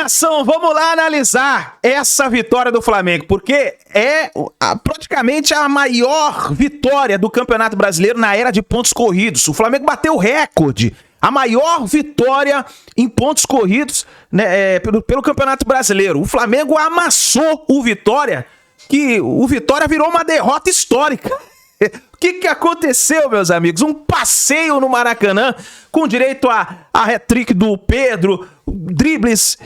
nação, vamos lá analisar essa vitória do Flamengo, porque é praticamente a maior vitória do Campeonato Brasileiro na era de pontos corridos. O Flamengo bateu o recorde, a maior vitória em pontos corridos, né, pelo Campeonato Brasileiro. O Flamengo amassou o Vitória, que o Vitória virou uma derrota histórica. O que aconteceu, meus amigos? Um passeio no Maracanã, com direito a hat-trick do Pedro, dribles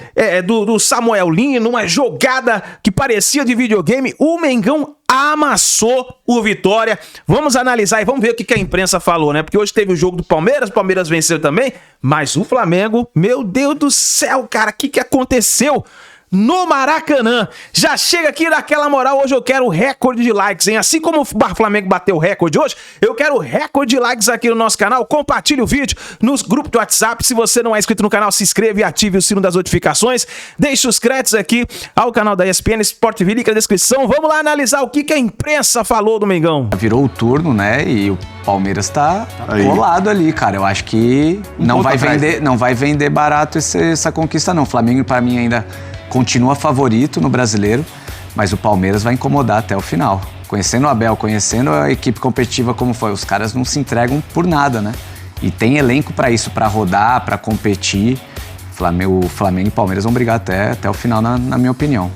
do Samuel Lino, uma jogada que parecia de videogame. O Mengão amassou o Vitória. Vamos analisar e vamos ver o que a imprensa falou, né? Porque hoje teve o jogo do Palmeiras, o Palmeiras venceu também, mas o Flamengo, meu Deus do céu, cara, o que aconteceu no Maracanã? Já chega aqui daquela moral. Hoje eu quero recorde de likes, hein? Assim como o Flamengo bateu o recorde hoje, eu quero recorde de likes aqui no nosso canal. Compartilhe o vídeo nos grupos do WhatsApp. Se você não é inscrito no canal, se inscreva e ative o sino das notificações. Deixe os créditos aqui ao canal da ESPN Sport TV, link na descrição. Vamos lá analisar o que a imprensa falou do Mengão. Virou o turno, né? E o Palmeiras tá colado ali, cara. Eu acho que não vai vender barato essa conquista, não. O Flamengo, para mim, ainda continua favorito no Brasileiro, mas o Palmeiras vai incomodar até o final. Conhecendo o Abel, conhecendo a equipe competitiva como foi, os caras não se entregam por nada, né? E tem elenco para isso, para rodar, para competir. O Flamengo e o Palmeiras vão brigar até o final, na minha opinião.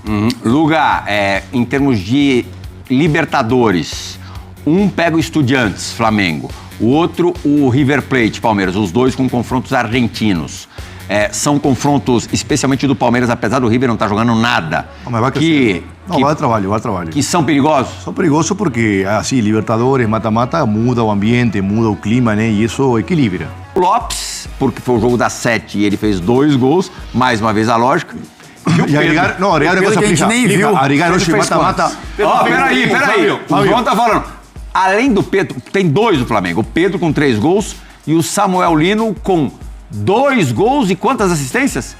Luga, em termos de Libertadores, um pega o Estudiantes, Flamengo, o outro o River Plate, Palmeiras, os dois com confrontos argentinos. São confrontos, especialmente do Palmeiras, apesar do River não estar jogando nada. Vai trabalho. Que são perigosos? São perigosos porque, assim, Libertadores, mata-mata, muda o ambiente, muda o clima, né? E isso equilibra. Lopes, porque foi o jogo das 7 e ele fez 2 gols, mais uma vez a lógica. E Arigar, não, Arigar é coisa que a gente nem viu. Arigar hoje mata-mata. Peraí. O João tá falando. Além do Pedro, tem 2 do Flamengo. O Pedro com 3 gols e o Samuel Lino com 2 gols e quantas assistências?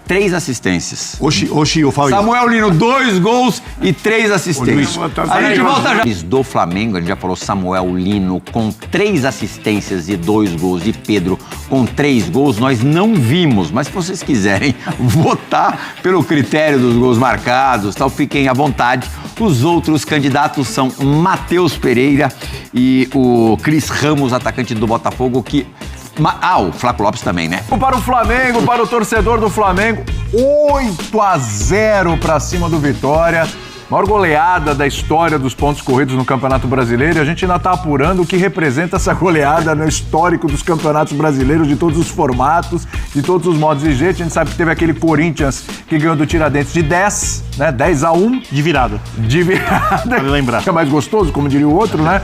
3 assistências. Oxi, o Fábio. Samuel Lino, 2 gols e 3 assistências. A gente volta já. Do Flamengo, a gente já falou, Samuel Lino com 3 assistências e 2 gols e Pedro com 3 gols, nós não vimos, mas se vocês quiserem votar pelo critério dos gols marcados, tal, fiquem à vontade. Os outros candidatos são Matheus Pereira e o Cris Ramos, atacante do Botafogo, que... o Flaco Lopes também, né? Para o Flamengo, para o torcedor do Flamengo, 8-0 para cima do Vitória. Maior goleada da história dos pontos corridos no Campeonato Brasileiro, e a gente ainda está apurando o que representa essa goleada no histórico dos campeonatos brasileiros, de todos os formatos, de todos os modos de jeito. A gente sabe que teve aquele Corinthians que ganhou do Tiradentes de 10, né? 10-1. De virada. Pra lembrar. É mais gostoso, como diria o outro, né?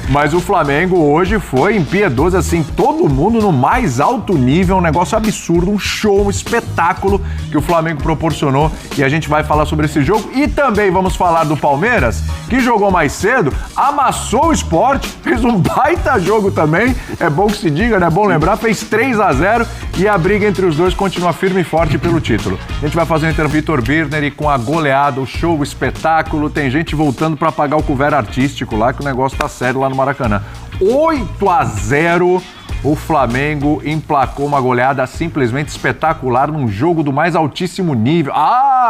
Mas o Flamengo hoje foi impiedoso, assim, todo mundo no mais alto nível, um negócio absurdo, um show, um espetáculo que o Flamengo proporcionou, e a gente vai falar sobre esse jogo. E também vamos falar do Palmeiras, que jogou mais cedo, amassou o Sport, fez um baita jogo também, é bom que se diga, né? É bom lembrar, fez 3-0 e a briga entre os dois continua firme e forte pelo título. A gente vai fazer um interview Vitor Birner e com a goleada, o show, o espetáculo, tem gente voltando para pagar o couvert artístico lá, que o negócio tá sério lá no Maracanã. 8-0, o Flamengo emplacou uma goleada simplesmente espetacular num jogo do mais altíssimo nível.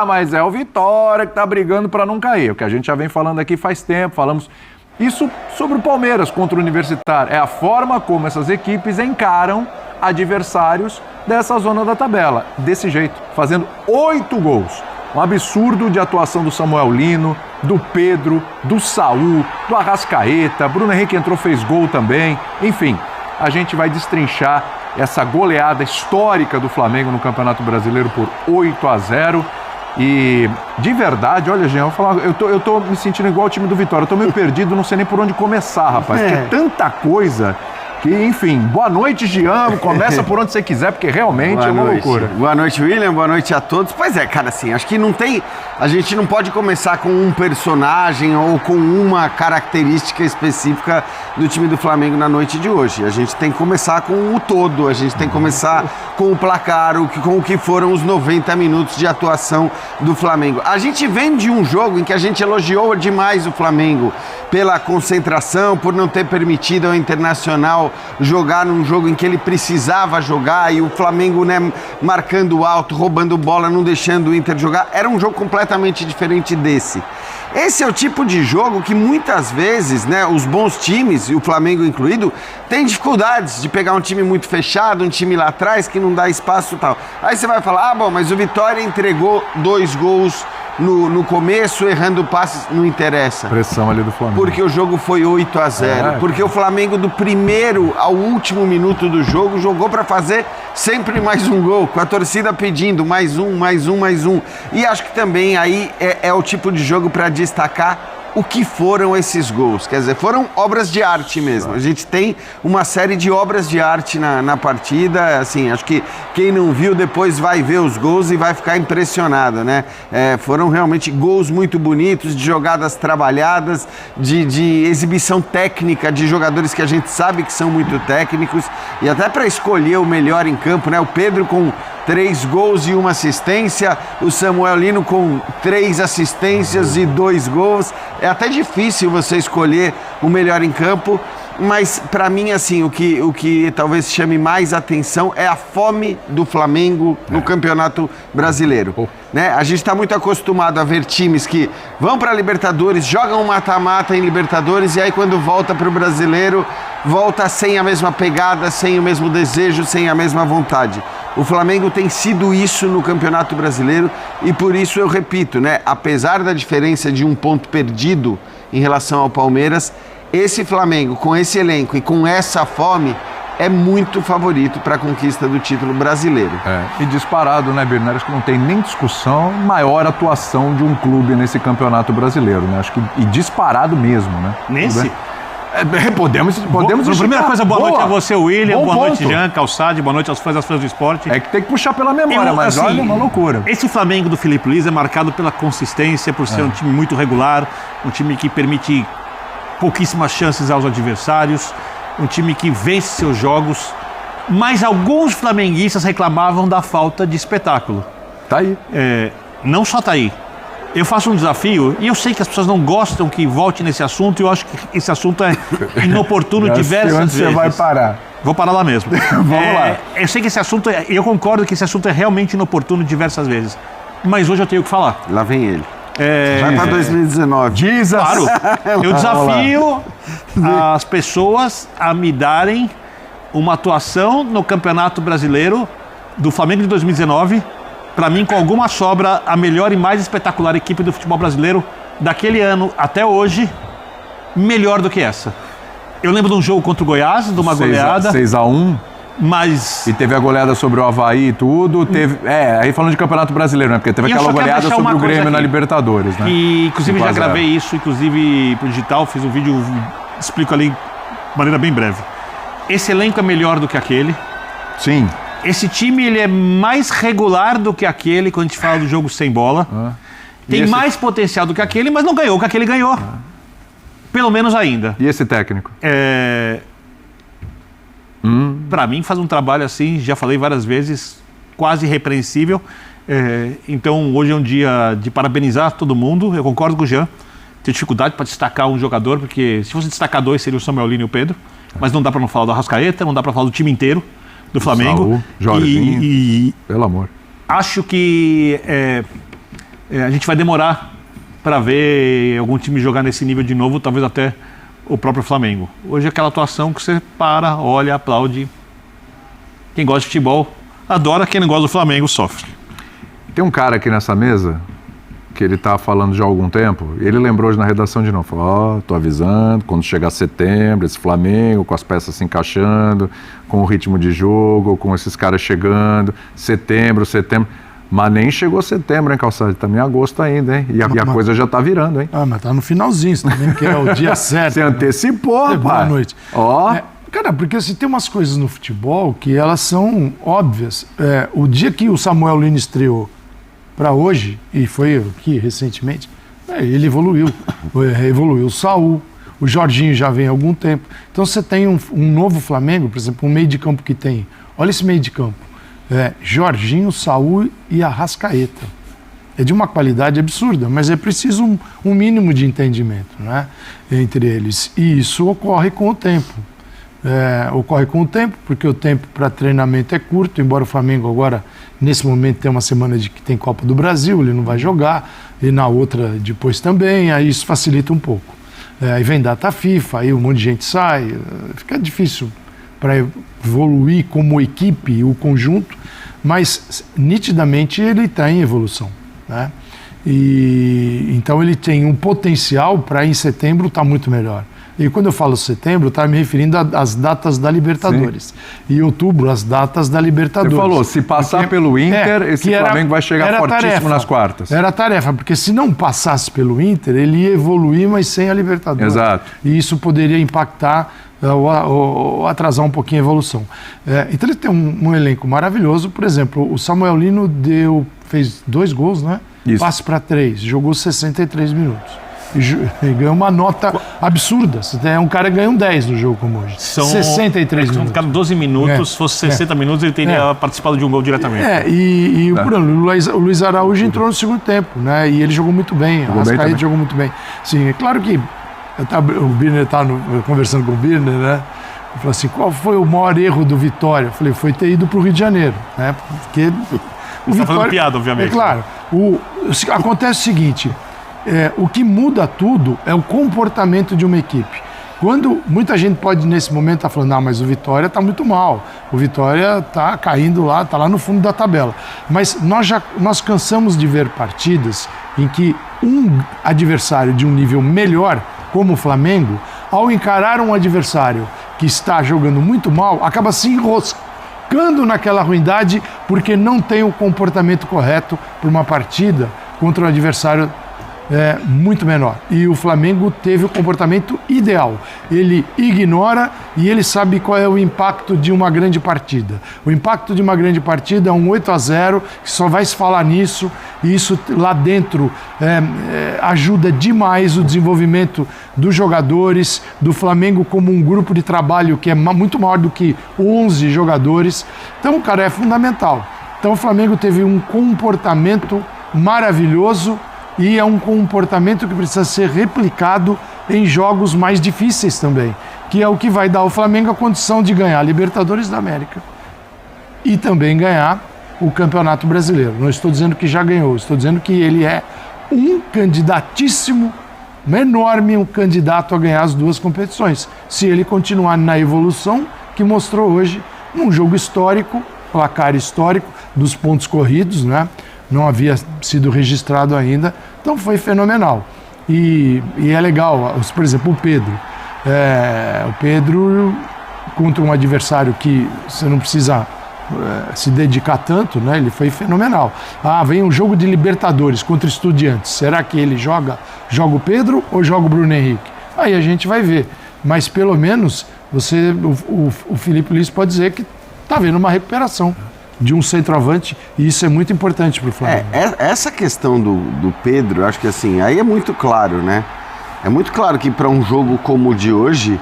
Mas é o Vitória que tá brigando para não cair, o que a gente já vem falando aqui faz tempo, falamos isso sobre o Palmeiras contra o Universitário. É a forma como essas equipes encaram adversários dessa zona da tabela, desse jeito, fazendo 8 gols. Um absurdo de atuação do Samuel Lino, do Pedro, do Saul, do Arrascaeta, Bruno Henrique entrou, fez gol também. Enfim, a gente vai destrinchar essa goleada histórica do Flamengo no Campeonato Brasileiro por 8-0. E, de verdade, olha, Jean, eu tô me sentindo igual ao time do Vitória. Eu tô meio perdido, não sei nem por onde começar, rapaz. Porque é tanta coisa... Que, enfim, boa noite, Jean. Começa por onde você quiser, porque realmente é uma loucura. Boa noite, William. Boa noite a todos. Pois é, cara, assim, acho que não tem... A gente não pode começar com um personagem ou com uma característica específica do time do Flamengo na noite de hoje. A gente tem que começar com o todo. A gente tem que começar com o placar, com o que foram os 90 minutos de atuação do Flamengo. A gente vem de um jogo em que a gente elogiou demais o Flamengo pela concentração, por não ter permitido ao Internacional jogar num jogo em que ele precisava jogar, e o Flamengo, né, marcando alto, roubando bola, não deixando o Inter jogar. Era um jogo completamente diferente desse. Esse é o tipo de jogo que muitas vezes, né, os bons times, e o Flamengo incluído, têm dificuldades de pegar um time muito fechado, um time lá atrás que não dá espaço e tal. Aí você vai falar, bom, mas o Vitória entregou 2 gols no começo, errando passes, não interessa. Pressão ali do Flamengo. Porque o jogo foi 8-0. Porque o Flamengo, do primeiro ao último minuto do jogo, jogou para fazer sempre mais um gol, com a torcida pedindo mais um. E acho que também aí é o tipo de jogo para destacar o que foram esses gols. Quer dizer, foram obras de arte mesmo. A gente tem uma série de obras de arte na partida. Assim, acho que quem não viu depois vai ver os gols e vai ficar impressionado, né? Foram realmente gols muito bonitos, de jogadas trabalhadas, de exibição técnica de jogadores que a gente sabe que são muito técnicos, e até para escolher o melhor em campo, né? O Pedro com 3 gols e 1 assistência, o Samuel Lino com 3 assistências e 2 gols. É até difícil você escolher o melhor em campo, mas para mim, assim, o que talvez chame mais atenção é a fome do Flamengo no Campeonato Brasileiro. Né? A gente está muito acostumado a ver times que vão para a Libertadores, jogam mata-mata em Libertadores, e aí quando volta para o Brasileiro, volta sem a mesma pegada, sem o mesmo desejo, sem a mesma vontade. O Flamengo tem sido isso no Campeonato Brasileiro, e por isso eu repito, né? Apesar da diferença de 1 ponto perdido em relação ao Palmeiras, esse Flamengo, com esse elenco e com essa fome, é muito favorito para a conquista do título brasileiro. E disparado, né, Bernardo? Acho que não tem nem discussão, maior atuação de um clube nesse Campeonato Brasileiro, né? Acho que, e disparado mesmo, né? Nesse? Podemos primeira coisa, boa noite a você, William, boa noite, ponto. Jean, Calçade, boa noite aos fãs do esporte. É que tem que puxar pela memória, mas olha, é uma loucura. Esse Flamengo do Felipe Luiz é marcado pela consistência, por ser um time muito regular, um time que permite pouquíssimas chances aos adversários, um time que vence seus jogos, mas alguns flamenguistas reclamavam da falta de espetáculo. Tá aí. Não só tá aí. Eu faço um desafio, e eu sei que as pessoas não gostam que volte nesse assunto, e eu acho que esse assunto é inoportuno diversas vezes. Onde você vai parar? Vou parar lá mesmo. Vamos lá. Eu sei que esse assunto, eu concordo que esse assunto é realmente inoportuno diversas vezes, mas hoje eu tenho que falar. Lá vem ele. Vai para 2019. Jesus! Claro, eu desafio as pessoas a me darem uma atuação no Campeonato Brasileiro do Flamengo de 2019, para mim, com alguma sobra, a melhor e mais espetacular equipe do futebol brasileiro daquele ano até hoje, melhor do que essa. Eu lembro de um jogo contra o Goiás, de uma goleada. 6-1. Mas... E teve a goleada sobre o Avaí e tudo. Aí falando de Campeonato Brasileiro, né? Porque teve aquela goleada sobre o Grêmio na Libertadores, né? E, inclusive, já gravei isso, inclusive, pro digital, fiz um vídeo, explico ali de maneira bem breve. Esse elenco é melhor do que aquele. Sim. Esse time, ele é mais regular do que aquele, quando a gente fala do jogo sem bola. Tem mais potencial do que aquele, mas não ganhou o que aquele ganhou. Pelo menos ainda. E esse técnico? Para mim, faz um trabalho assim, já falei várias vezes, quase irrepreensível. Então, hoje é um dia de parabenizar todo mundo. Eu concordo com o Jean. Tem dificuldade para destacar um jogador, porque se fosse destacar 2, seria o Samuel Lino e o Pedro. Mas não dá para não falar do Arrascaeta, não dá para falar do time inteiro do Flamengo. Saúl, Jorginho, pelo amor. Acho que a gente vai demorar para ver algum time jogar nesse nível de novo, talvez até o próprio Flamengo. Hoje é aquela atuação que você para, olha, aplaude. Quem gosta de futebol adora, quem não gosta do Flamengo sofre. Tem um cara aqui nessa mesa que ele tá falando já há algum tempo, e ele lembrou hoje na redação de novo, falou, tô avisando, quando chegar setembro, esse Flamengo com as peças se encaixando, com o ritmo de jogo, com esses caras chegando, setembro, mas nem chegou setembro, hein, Calçade, tá em agosto ainda, hein, e a coisa já tá virando, hein. Mas tá no finalzinho, você também que é o dia certo. Você antecipou, pai. Boa noite. Ó. Cara, porque assim, tem umas coisas no futebol que elas são óbvias. O dia que o Samuel Lino estreou para hoje, e foi aqui recentemente, ele evoluiu. Evoluiu o Saúl, o Jorginho já vem há algum tempo. Então você tem um novo Flamengo, por exemplo, um meio de campo que tem. Olha esse meio de campo. Jorginho, Saúl e Arrascaeta. é de uma qualidade absurda, mas é preciso um mínimo de entendimento, né, entre eles. E isso ocorre com o tempo. Ocorre com o tempo, porque o tempo para treinamento é curto, embora o Flamengo agora, nesse momento, tem uma semana de que tem Copa do Brasil, ele não vai jogar, e na outra depois também, aí isso facilita um pouco. Aí vem data FIFA, aí um monte de gente sai, fica difícil para evoluir como equipe, o conjunto, mas nitidamente ele está em evolução, né? E então ele tem um potencial para em setembro estar muito melhor. E quando eu falo setembro, eu estava me referindo às datas da Libertadores. Sim. E outubro, as datas da Libertadores. Você falou, se passar pelo Inter, esse Flamengo vai chegar fortíssimo nas quartas. Era tarefa, porque se não passasse pelo Inter, ele ia evoluir, mas sem a Libertadores. Exato. E isso poderia impactar ou atrasar um pouquinho a evolução. Então ele tem um elenco maravilhoso. Por exemplo, o Samuel Lino fez 2 gols, né? Isso. Passe para 3, jogou 63 minutos. E ganhou uma nota absurda. Um cara ganha um 10 no jogo como hoje. São 63 minutos. Cada 12 minutos, se fosse 60 minutos, ele teria participado de um gol diretamente. O Luiz Araújo entrou no segundo tempo, né? E ele jogou muito bem. O Arrascaeta jogou muito bem. Sim, é claro que o Birner estava conversando com o Birner, né? Ele falou assim: qual foi o maior erro do Vitória? Eu falei: foi ter ido para o Rio de Janeiro, né? Porque Você está fazendo piada, obviamente. É claro. Acontece o seguinte. O que muda tudo é o comportamento de uma equipe. Quando muita gente pode, nesse momento, estar falando, mas o Vitória está muito mal, o Vitória está caindo lá, está lá no fundo da tabela. Mas nós cansamos de ver partidas em que um adversário de um nível melhor, como o Flamengo, ao encarar um adversário que está jogando muito mal, acaba se enroscando naquela ruindade porque não tem o comportamento correto para uma partida contra um adversário muito menor. E o Flamengo teve o comportamento ideal. Ele ignora e ele sabe qual é o impacto de uma grande partida. O impacto de uma grande partida é um 8-0, que só vai se falar nisso, e isso lá dentro ajuda demais o desenvolvimento dos jogadores, do Flamengo como um grupo de trabalho que é muito maior do que 11 jogadores. Então, cara, é fundamental. Então, o Flamengo teve um comportamento maravilhoso, e é um comportamento que precisa ser replicado em jogos mais difíceis também, que é o que vai dar ao Flamengo a condição de ganhar a Libertadores da América e também ganhar o Campeonato Brasileiro. Não estou dizendo que já ganhou, estou dizendo que ele é um candidatíssimo, enorme, um candidato a ganhar as 2 competições, se ele continuar na evolução que mostrou hoje num jogo histórico, placar histórico dos pontos corridos, né? Não havia sido registrado ainda, então foi fenomenal. E é legal, por exemplo, o Pedro. O Pedro contra um adversário que você não precisa se dedicar tanto, né? Ele foi fenomenal. Vem um jogo de Libertadores contra Estudiantes. Será que ele joga o Pedro ou joga o Bruno Henrique? Aí a gente vai ver. Mas pelo menos o Felipe Luiz pode dizer que está vendo uma recuperação de um centroavante, e isso é muito importante para o Flamengo. Essa questão do Pedro, acho que assim, aí é muito claro, né? É muito claro que para um jogo como o de hoje,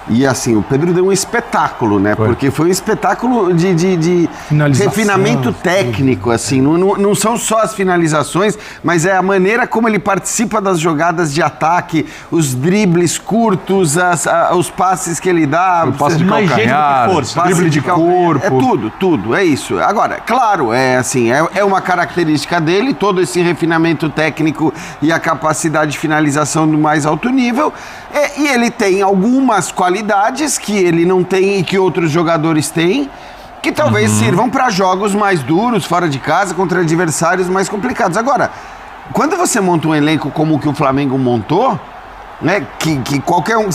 e assim, o Pedro deu um espetáculo, né? Porque foi um espetáculo de refinamento técnico, assim. Não são só as finalizações, mas é a maneira como ele participa das jogadas de ataque, os dribles curtos, os passes que ele dá. O passe de calcanhar, drible de corpo. É tudo, é isso. Agora, claro, é uma característica dele, todo esse refinamento técnico e a capacidade de finalização do mais alto nível. E ele tem algumas qualidades que ele não tem e que outros jogadores têm, que talvez sirvam para jogos mais duros, fora de casa, contra adversários mais complicados. Agora, quando você monta um elenco como o que o Flamengo montou, né, que qualquer um...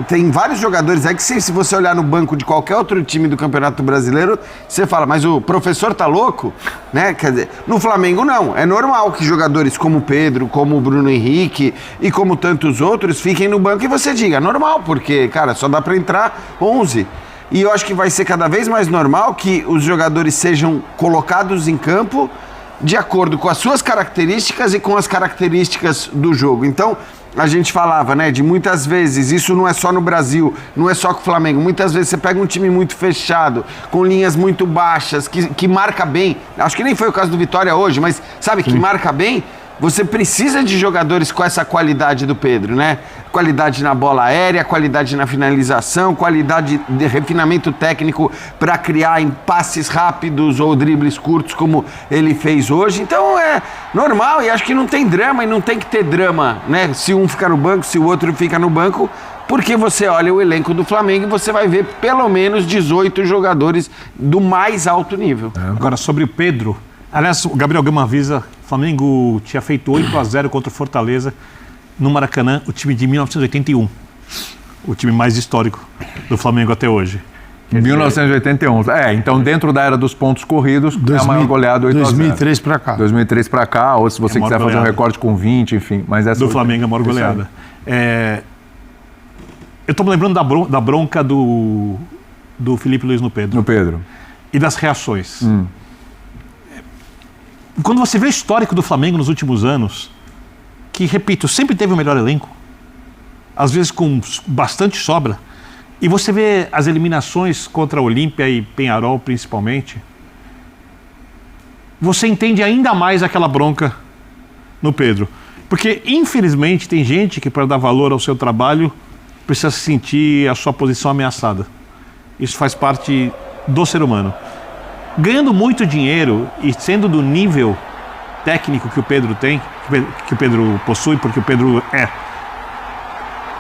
tem vários jogadores aí que se você olhar no banco de qualquer outro time do Campeonato Brasileiro, você fala, mas o professor tá louco? Né? Quer dizer, no Flamengo não. É normal que jogadores como o Pedro, como o Bruno Henrique e como tantos outros fiquem no banco e você diga, é normal, porque, cara, só dá para entrar 11. E eu acho que vai ser cada vez mais normal que os jogadores sejam colocados em campo de acordo com as suas características e com as características do jogo. Então, a gente falava, né, de muitas vezes, isso não é só no Brasil, não é só com o Flamengo, muitas vezes você pega um time muito fechado, com linhas muito baixas, que marca bem, acho que nem foi o caso do Vitória hoje, mas sabe, que marca bem, você precisa de jogadores com essa qualidade do Pedro, né? Qualidade na bola aérea, qualidade na finalização, qualidade de refinamento técnico para criar em passes rápidos ou dribles curtos, como ele fez hoje. Então é normal e acho que não tem drama e não tem que ter drama, né? Se um fica no banco, se o outro fica no banco, porque você olha o elenco do Flamengo e você vai ver pelo menos 18 jogadores do mais alto nível. Agora, sobre o Pedro, aliás, o Gabriel Gama avisa, o Flamengo tinha feito 8-0 contra o Fortaleza no Maracanã, o time de 1981. O time mais histórico do Flamengo até hoje. 1981. Então dentro da era dos pontos corridos, é a maior goleada 8-0. 2003 para cá. 2003 para cá, ou se você quiser fazer um recorte com 20, enfim. Mas essa do Flamengo é a maior goleada. Eu estou me lembrando da bronca do Felipe Luiz no Pedro. No Pedro. E das reações. Quando você vê o histórico do Flamengo nos últimos anos, que, repito, sempre teve o melhor elenco, às vezes com bastante sobra, e você vê as eliminações contra Olímpia e Penharol, principalmente, você entende ainda mais aquela bronca no Pedro. Porque, infelizmente, tem gente que, para dar valor ao seu trabalho, precisa sentir a sua posição ameaçada. Isso faz parte do ser humano. Ganhando muito dinheiro e sendo do nível técnico que o Pedro tem, que o Pedro possui, porque o Pedro é,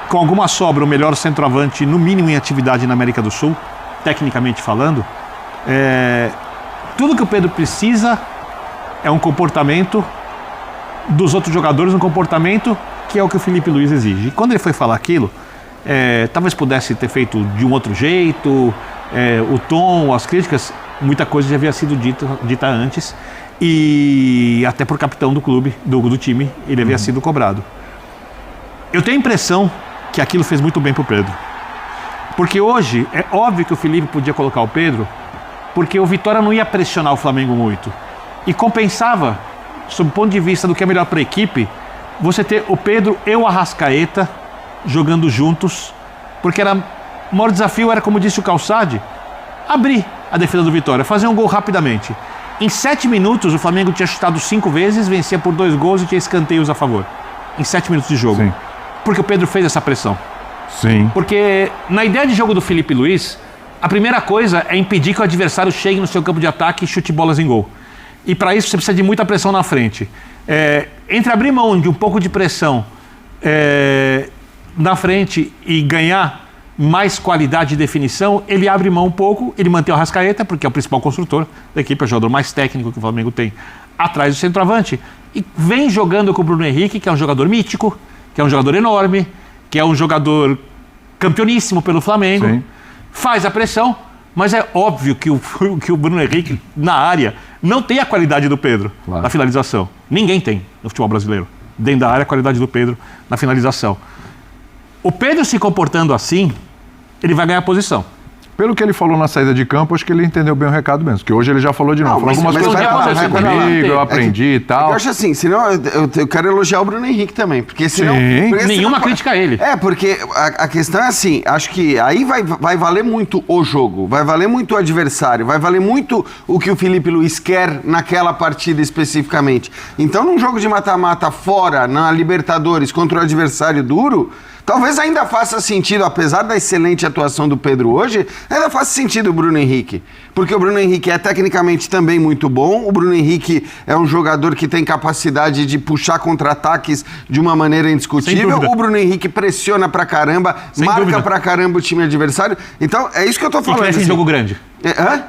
com alguma sobra, o melhor centroavante, no mínimo em atividade na América do Sul, tecnicamente falando, tudo que o Pedro precisa é um comportamento dos outros jogadores, um comportamento que é o que o Felipe Luiz exige. E quando ele foi falar aquilo, talvez pudesse ter feito de um outro jeito, o tom, as críticas, muita coisa já havia sido dita antes, e até por capitão do clube, do time, ele havia sido cobrado. Eu tenho a impressão que aquilo fez muito bem pro Pedro. Porque hoje, é óbvio que o Felipe podia colocar o Pedro, porque o Vitória não ia pressionar o Flamengo muito. E compensava, sob o ponto de vista do que é melhor para a equipe, você ter o Pedro e o Arrascaeta jogando juntos, porque o maior desafio era, como disse o Calçade, abrir a defesa do Vitória, fazer um gol rapidamente. Em 7 minutos, o Flamengo tinha chutado 5 vezes, vencia por 2 gols e tinha escanteios a favor. Em 7 minutos de jogo. Sim. Porque o Pedro fez essa pressão. Sim. Porque na ideia de jogo do Felipe Luiz, a primeira coisa é impedir que o adversário chegue no seu campo de ataque e chute bolas em gol. E para isso você precisa de muita pressão na frente. Entre abrir mão de um pouco de pressão na frente e ganhar mais qualidade de definição, ele abre mão um pouco, ele mantém o Arrascaeta, porque é o principal construtor da equipe, é o jogador mais técnico que o Flamengo tem atrás do centroavante, e vem jogando com o Bruno Henrique, que é um jogador mítico, que é um jogador enorme, que é um jogador campeoníssimo pelo Flamengo. Sim. Faz a pressão, mas é óbvio que o Bruno Henrique, na área, não tem a qualidade do Pedro na finalização. Ninguém tem no futebol brasileiro. Dentro da área, a qualidade do Pedro na finalização. O Pedro se comportando assim, ele vai ganhar posição. Pelo que ele falou na saída de campo, acho que ele entendeu bem o recado mesmo. Porque hoje ele já falou de novo. Falou algumas coisas comigo, eu aprendi e tal. Eu acho assim, senão eu quero elogiar o Bruno Henrique também. Porque senão. Porque nenhuma crítica a ele. Porque a questão é assim, acho que aí vai valer muito o jogo, vai valer muito o adversário, vai valer muito o que o Felipe Luiz quer naquela partida especificamente. Então, num jogo de mata-mata fora, na Libertadores, contra o adversário duro, talvez ainda faça sentido, apesar da excelente atuação do Pedro hoje, ainda faça sentido o Bruno Henrique. Porque o Bruno Henrique é tecnicamente também muito bom, o Bruno Henrique é um jogador que tem capacidade de puxar contra-ataques de uma maneira indiscutível, o Bruno Henrique pressiona pra caramba, marca pra caramba o time adversário. Então, é isso que eu tô falando. E cresce em jogo grande.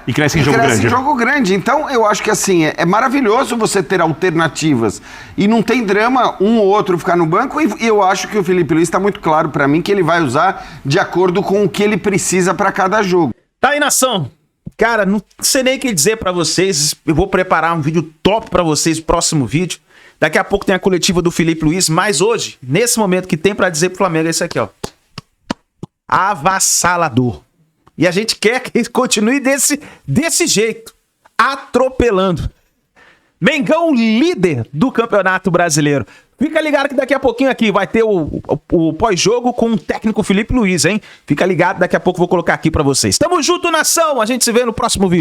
E cresce em jogo grande. Cresce em jogo grande. Então, eu acho que assim, é maravilhoso você ter alternativas. E não tem drama um ou outro ficar no banco. E eu acho que o Felipe Luiz está muito claro para mim que ele vai usar de acordo com o que ele precisa para cada jogo. Tá aí, nação. Cara, não sei nem o que dizer para vocês. Eu vou preparar um vídeo top para vocês, próximo vídeo. Daqui a pouco tem a coletiva do Felipe Luiz. Mas hoje, nesse momento que tem para dizer pro Flamengo é isso aqui, ó. Avassalador. E a gente quer que continue desse jeito, atropelando. Mengão líder do Campeonato Brasileiro. Fica ligado que daqui a pouquinho aqui vai ter o pós-jogo com o técnico Felipe Luiz, hein? Fica ligado, daqui a pouco eu vou colocar aqui pra vocês. Tamo junto, nação! A gente se vê no próximo vídeo.